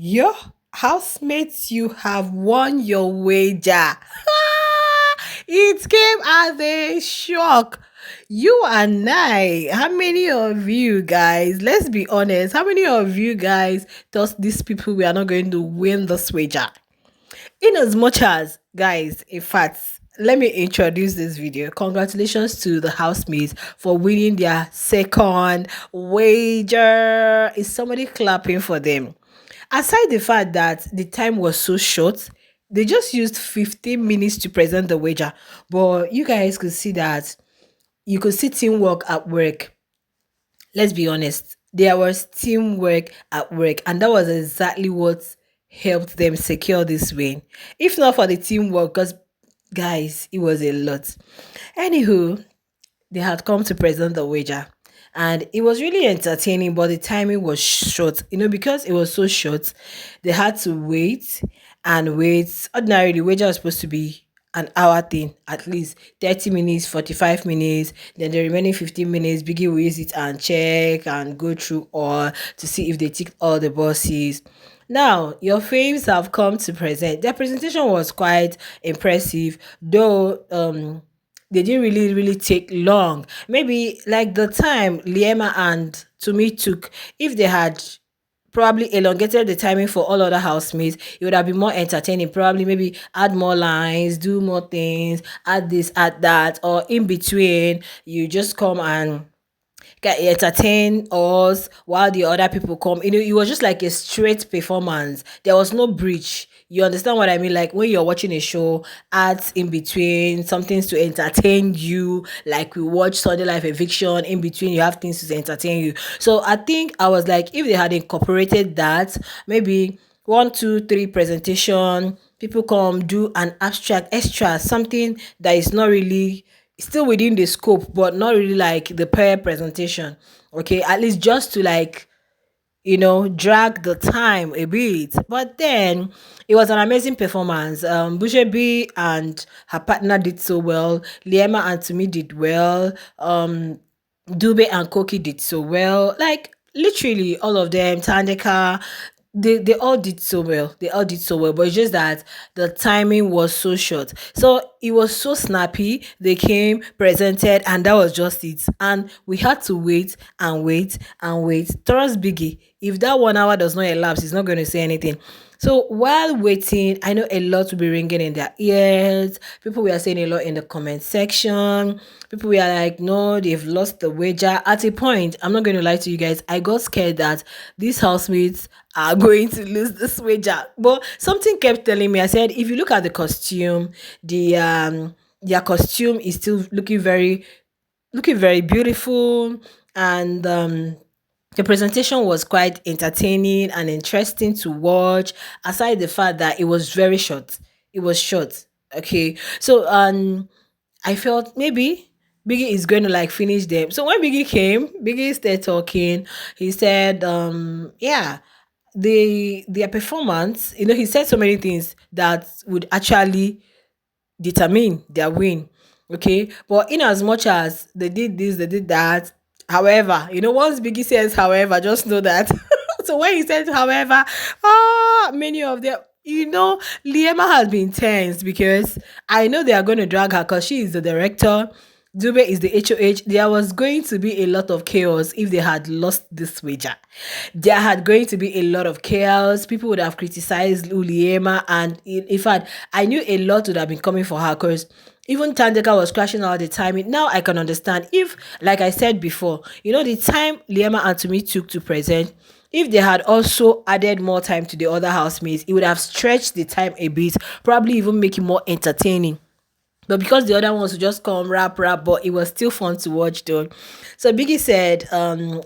Your housemates, you have won your wager. It came as a shock. You and I, how many of you guys, let's be honest, how many of you guys thought these people were not going to win this wager? In as much as, guys, in fact, let me introduce this video. Congratulations to the housemates for winning their second wager. Is somebody clapping for them? Aside the fact that the time was so short, they just used 15 minutes to present the wager. But you guys could see that you could see teamwork at work. Let's be honest, there was teamwork at work, and that was exactly what helped them secure this win. If not for the teamwork, because guys, it was a lot. Anywho, they had come to present the wager, and it was really entertaining, but the timing was short. Because it was so short, they had to wait and wait. Ordinarily, the wager was supposed to be an hour thing, at least 30 minutes, 45 minutes. Then the remaining 15 minutes, Biggie will use it and check and go through all to see if they ticked all the boxes. Now, your faves have come to present. Their presentation was quite impressive, though they didn't really take long. Maybe like the time Liema and Tumi took, if they had probably elongated the timing for all other housemates, it would have been more entertaining. Probably maybe add more lines, do more things, add this, add that, or in between, you just come and can entertain us while the other people come. It was just like a straight performance. There was no bridge. You understand what I mean? Like when you're watching a show, ads in between, some things to entertain you. Like we watch Sunday Life Eviction, in between you have things to entertain you. So I think I was like, if they had incorporated that, maybe one, two, three presentation, people come do an abstract extra, something that is not really still within the scope, but not really like the pair presentation. Okay, at least just to like drag the time a bit. But then it was an amazing performance. Bushebi and her partner did so well. Liema and Tumi did well. Dube and Koki did so well. Like literally all of them, Tandeka, they all did so well. They all did so well. But it's just that the timing was so short. So it was so snappy. They came, presented, and that was just it. And we had to wait and wait and wait. Trust Biggie. If that 1 hour does not elapse, he's not going to say anything. So while waiting, I know a lot will be ringing in their ears. People were saying a lot in the comment section. People were like, no, they've lost the wager. At a point, I'm not going to lie to you guys, I got scared that these housemates are going to lose this wager. But something kept telling me, I said, if you look at the costume, their costume is still looking very beautiful, and the presentation was quite entertaining and interesting to watch, aside the fact that it was very short. It was short. Okay. So I felt maybe Biggie is going to like finish them. So when Biggie came, Biggie started talking. He said, yeah, their performance, he said so many things that would actually determine their win. Okay. But in as much as they did this, they did that. However, once Biggie says however, just know that. So when he said however, many of them, Liema has been tense because I know they are going to drag her because she is the director. Dube is the HOH. There was going to be a lot of chaos if they had lost this wager. There had going to be a lot of chaos. People would have criticized Uliema, and in fact, I knew a lot would have been coming for her because even Tandeka was crashing all the time. Now I can understand if, like I said before, the time Liema and Tumi took to present, if they had also added more time to the other housemates, it would have stretched the time a bit, probably even make it more entertaining. But because the other ones would just come rap, but it was still fun to watch though. So Biggie said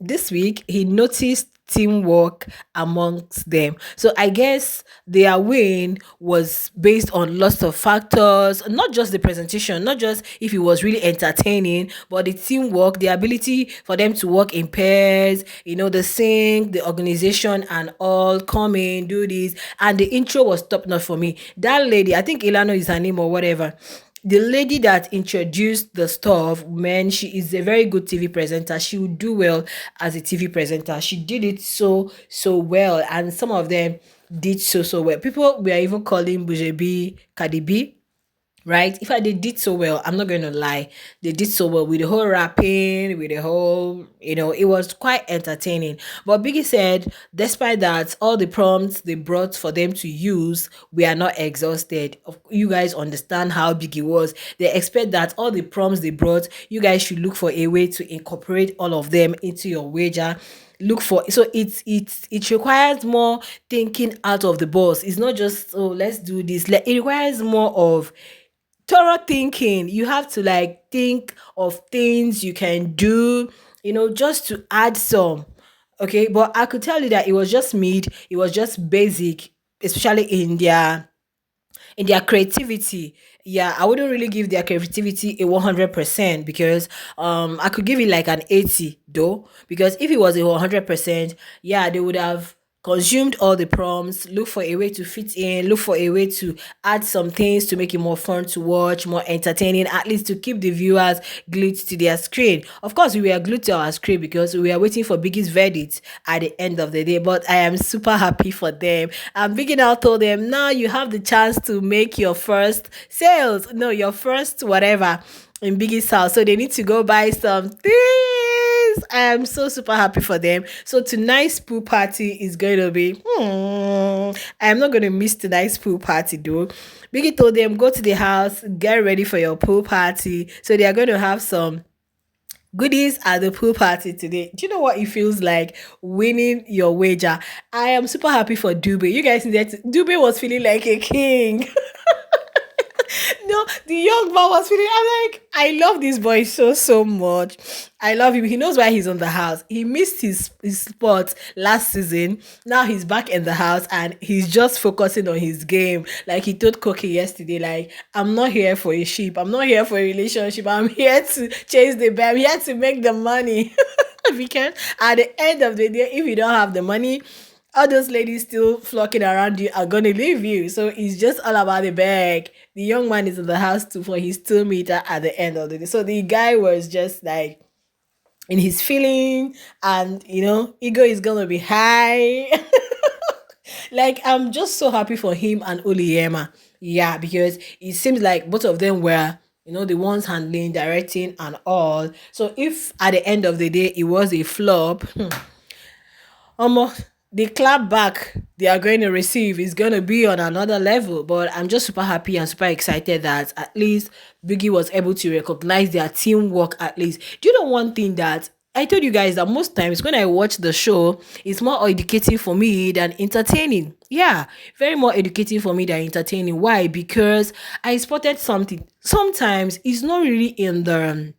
this week he noticed teamwork amongst them. So I guess their win was based on lots of factors, not just the presentation, not just if it was really entertaining, but the teamwork, the ability for them to work in pairs, the sync, the organization and all, come in, do this. And the intro was top notch for me. That lady, I think Ilano is her name or whatever, the lady that introduced the stuff, man, she is a very good TV presenter. She would do well as a TV presenter. She did it so well, and some of them did so well. People were even calling Bujebi Cardi B, right? In fact, they did so well. I'm not going to lie. They did so well with the whole rapping, with the whole, it was quite entertaining. But Biggie said, despite that, all the prompts they brought for them to use, we are not exhausted. You guys understand how Biggie was. They expect that all the prompts they brought, you guys should look for a way to incorporate all of them into your wager. Look for, so it requires more thinking out of the box. It's not just, oh, let's do this. It requires more of thorough thinking. You have to like think of things you can do, just to add some. Okay, but I could tell you that it was just mid, it was just basic, especially in their creativity. Yeah, I wouldn't really give their creativity a 100% because I could give it like an 80 though, because if it was a 100%, yeah, they would have consumed all the prompts, look for a way to fit in, look for a way to add some things to make it more fun to watch, more entertaining, at least to keep the viewers glued to their screen. Of course, we were glued to our screen because we were waiting for Biggie's verdict at the end of the day. But I am super happy for them. And Biggie now told them, now you have the chance to make your first sales, no, your first whatever in Biggie's house. So they need to go buy some things. I am so super happy for them. So tonight's pool party is going to be, I'm not going to miss tonight's pool party though. Biggie told them, go to the house, get ready for your pool party. So they are going to have some goodies at the pool party today. Do you know what it feels like winning your wager? I am super happy for Dube. You guys, Dube was feeling like a king. No, the young man was feeling. I'm like, I love this boy so much. I love him. He knows why he's on the house. He missed his spot last season. Now he's back in the house and he's just focusing on his game. Like he told Koki yesterday, like, I'm not here for a sheep. I'm not here for a relationship. I'm here to chase the bear. I'm here to make the money. Because at the end of the day, if you don't have the money, all those ladies still flocking around you are gonna leave you. So it's just all about the bag. The young man is in the house too for his 2 meter at the end of the day. So the guy was just like in his feeling, and ego is gonna be high. Like I'm just so happy for him and Oliema. Yeah, because it seems like both of them were the ones handling, directing, and all. So if at the end of the day it was a flop, the clap back they are going to receive is going to be on another level. But I'm just super happy and super excited that at least Biggie was able to recognize their teamwork. At least, do you know one thing that I told you guys, that most times when I watch the show, it's more educating for me than entertaining. Yeah, very more educating for me than entertaining. Why? Because I spotted something. Sometimes it's not really in the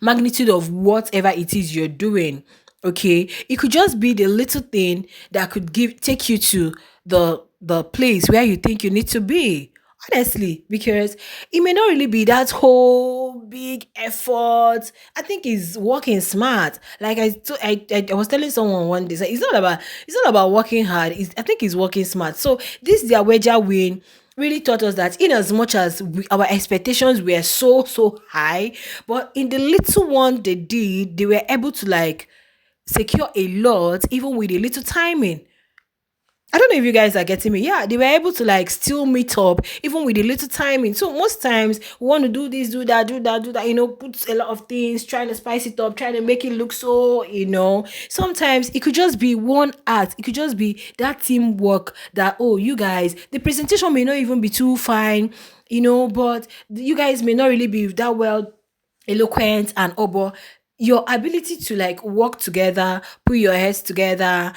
magnitude of whatever it is you're doing. Okay, it could just be the little thing that could take you to the place where you think you need to be. Honestly, because it may not really be that whole big effort. I think it's working smart. Like I was telling someone one day, so it's not about working hard. I think it's working smart. So this their wager win really taught us that in as much as our expectations were so high, but in the little one they did, they were able to like secure a lot even with a little timing. I don't know if you guys are getting me. Yeah, they were able to like still meet up even with a little timing. So most times we want to do this, do that, put a lot of things, trying to spice it up, trying to make it look so, Sometimes it could just be one act. It could just be that teamwork that, oh, you guys, the presentation may not even be too fine, but you guys may not really be that well eloquent and all, but your ability to like work together, put your heads together,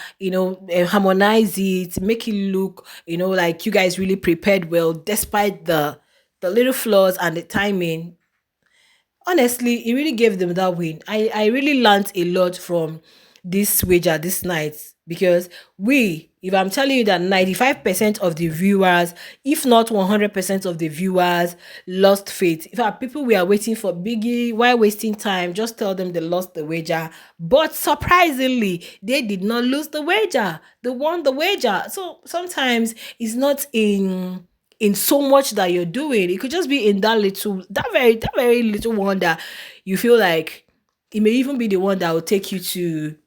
harmonize it, make it look, like you guys really prepared well, despite the little flaws and the timing. Honestly, it really gave them that win. I really learned a lot from this wager this night, because if I'm telling you that 95% of the viewers, if not 100% of the viewers, lost faith. In fact, people were waiting for Biggie. Why wasting time? Just tell them they lost the wager. But surprisingly, they did not lose the wager. They won the wager. So sometimes it's not in so much that you're doing. It could just be in that very little one that you feel like it may even be the one that will take you to,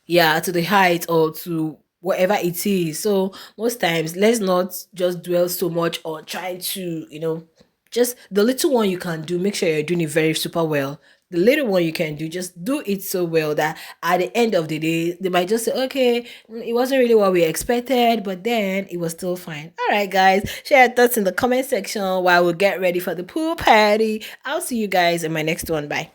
yeah, to the height, or to whatever it is. So most times, let's not just dwell so much on trying to, just the little one you can do, make sure you're doing it very super well. The little one you can do, just do it so well that at the end of the day, they might just say, okay, it wasn't really what we expected, but then it was still fine. All right, guys, share your thoughts in the comment section while we get ready for the pool party. I'll see you guys in my next one. Bye.